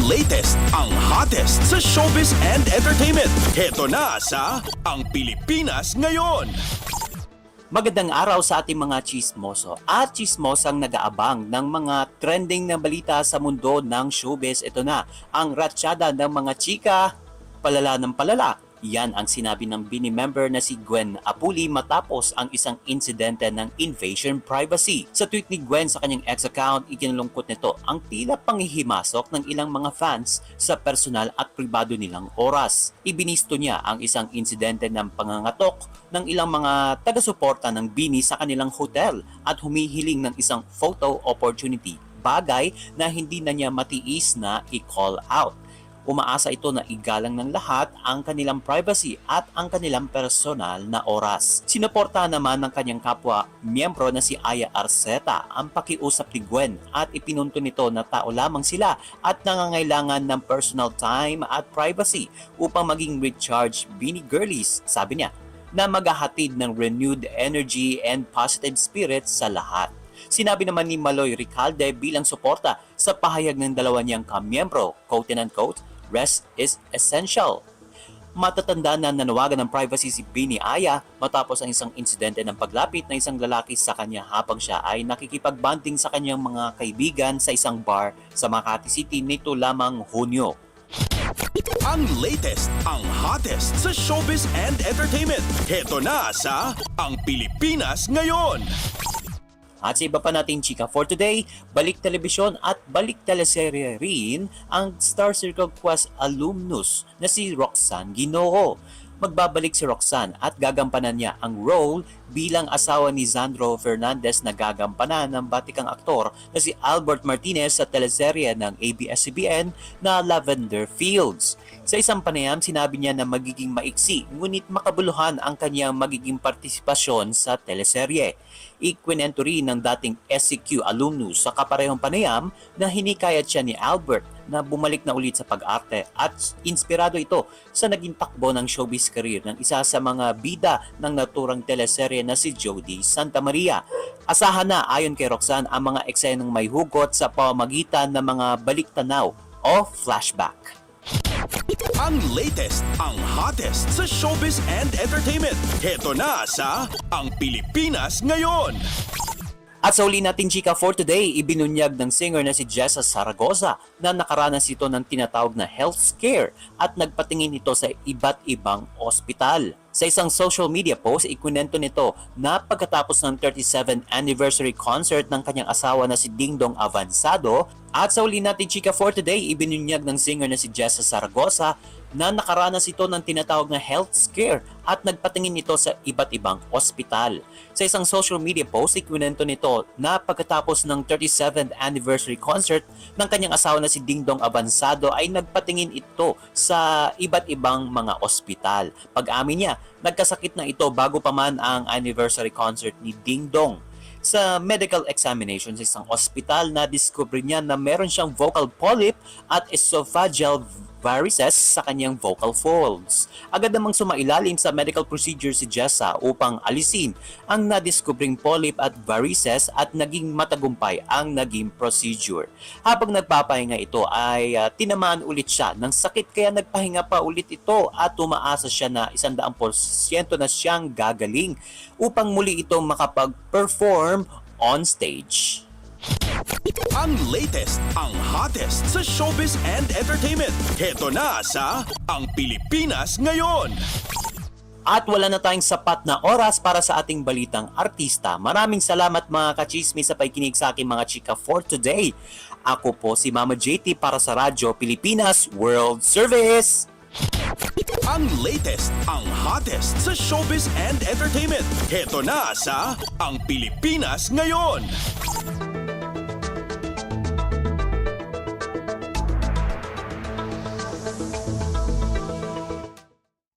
latest, ang hottest sa showbiz and entertainment. Heto na sa Ang Pilipinas Ngayon. Magandang araw sa ating mga chismoso at chismosang nag-aabang ng mga trending na balita sa mundo ng showbiz. Ito na, ang ratsyada ng mga chika, palala ng palala. Yan ang sinabi ng Bini member na si Gwen Apuli matapos ang isang insidente ng invasion privacy. Sa tweet ni Gwen sa kanyang ex account, ikinulungkot nito ang tila panghihimasok ng ilang mga fans sa personal at pribado nilang oras. Ibinisto niya ang isang insidente ng pangangatok ng ilang mga taga-suporta ng Bini sa kanilang hotel at humihiling ng isang photo opportunity, bagay na hindi na niya matiis na i-call out. Umaasa ito na igalang ng lahat ang kanilang privacy at ang kanilang personal na oras. Sinuportahan naman ng kanyang kapwa miyembro na si Aya Arceta ang pakiusap ni Gwen at ipinunto nito na tao lamang sila at nangangailangan ng personal time at privacy upang maging recharge Bini girlies, sabi niya, na maghahatid ng renewed energy and positive spirits sa lahat. Sinabi naman ni Maloy Recalde bilang suporta sa pahayag ng dalawa niyang kamiyembro, quote and unquote, "Rest is essential." Matatanda na nanawagan ng privacy si Bini Aya matapos ang isang insidente ng paglapit ng isang lalaki sa kanya habang siya ay nakikipagbanding sa kanyang mga kaibigan sa isang bar sa Makati City nito lamang Hunyo. Ang latest, ang hottest sa showbiz and entertainment. Heto na sa Ang Pilipinas Ngayon. At sa iba pa nating chika for today, balik telebisyon at balik teleserye rin ang Star Circle Quest alumnus na si Roxanne Ginoo. Magbabalik si Roxanne at gagampanan niya ang role bilang asawa ni Zandro Fernandez na gagampanan ng batikang aktor na si Albert Martinez sa teleserye ng ABS-CBN na Lavender Fields. Sa isang panayam, sinabi niya na magiging maiksi ngunit makabuluhan ang kanyang magiging partisipasyon sa teleserye. Ikwinento rin ng dating SCQ alumnus sa kaparehong panayam na hinikayat siya ni Albert na bumalik na ulit sa pag-arte at inspirado ito sa naging takbo ng showbiz career ng isa sa mga bida ng naturang teleserye na si Jody Santa Maria. Asahan na ayon kay Roxanne ang mga eksenang may hugot sa pamamagitan ng mga baliktanaw o flashback. Ang latest, ang hottest sa showbiz and entertainment. Heto na sa Ang Pilipinas Ngayon. At sa uli natin chika for today, ibinunyag ng singer na si Jessa Zaragoza na nakaranas ito ng tinatawag na health scare at nagpatingin ito sa iba't ibang ospital. Sa isang social media post, ikunento nito na pagkatapos ng 37th anniversary concert ng kanyang asawa na si Dingdong Avansado. At sa uli natin chika for today, ibinunyag ng singer na si Jessa Zaragoza na nakaranas ito ng tinatawag na health scare at nagpatingin ito sa iba't ibang ospital. Sa isang social media post, ikwento nito na pagkatapos ng 37th anniversary concert ng kanyang asawa na si Dingdong Avansado ay nagpatingin ito sa iba't ibang mga ospital. Pag-amin niya, nagkasakit na ito bago pa man ang anniversary concert ni Dingdong. Sa medical examination sa isang ospital, na-discover niya na meron siyang vocal polyp at esophageal varices sa kanyang vocal folds. Agad namang sumailalim sa medical procedure si Jessa upang alisin ang nadiskubring polyp at varices at naging matagumpay ang naging procedure. Habang nagpapahinga ito ay tinamaan ulit siya ng sakit kaya nagpahinga pa ulit ito at umaasa siya na 100% na siyang gagaling upang muli itong makapag-perform on stage. Ang latest, ang hottest sa showbiz and entertainment. Heto na sa Ang Pilipinas Ngayon. At wala na tayong sapat na oras para sa ating balitang artista. Maraming salamat mga kachismis sa pakikinig sa aking mga chika for today. Ako po si Mama JT para sa Radyo Pilipinas World Service. Ang latest, ang hottest sa showbiz and entertainment. Heto na sa Ang Pilipinas Ngayon.